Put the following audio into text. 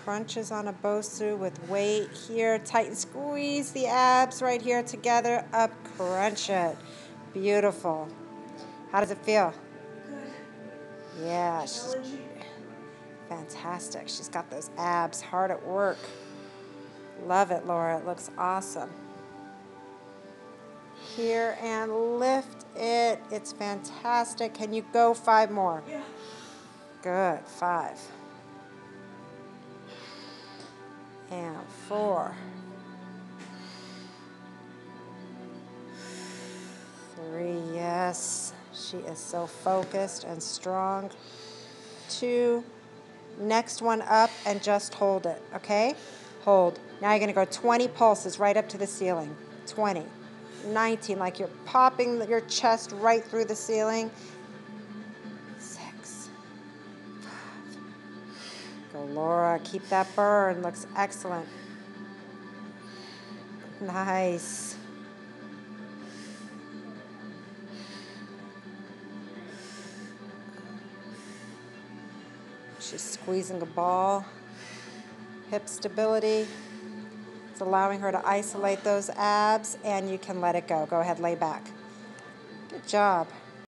crunches on a Bosu with weight here. Tighten, squeeze the abs right here together. Up, crunch it. Beautiful. How does it feel? Good. Yeah, she's fantastic. She's got those abs hard at work. Love it, Laura. It looks awesome. Here and lift it. It's fantastic. Can you go 5 more? Yeah. Good. 5. And 4. 3. Yes. She is so focused and strong. 2. Next one up and just hold it, okay? Hold. Now you're going to go 20 pulses right up to the ceiling. 20. 19, like you're popping your chest right through the ceiling. 6. 5. Go, Laura. Keep that burn. Looks excellent. Nice. She's squeezing a ball. Hip stability. It's allowing her to isolate those abs, and you can let it go. Go ahead, lay back. Good job.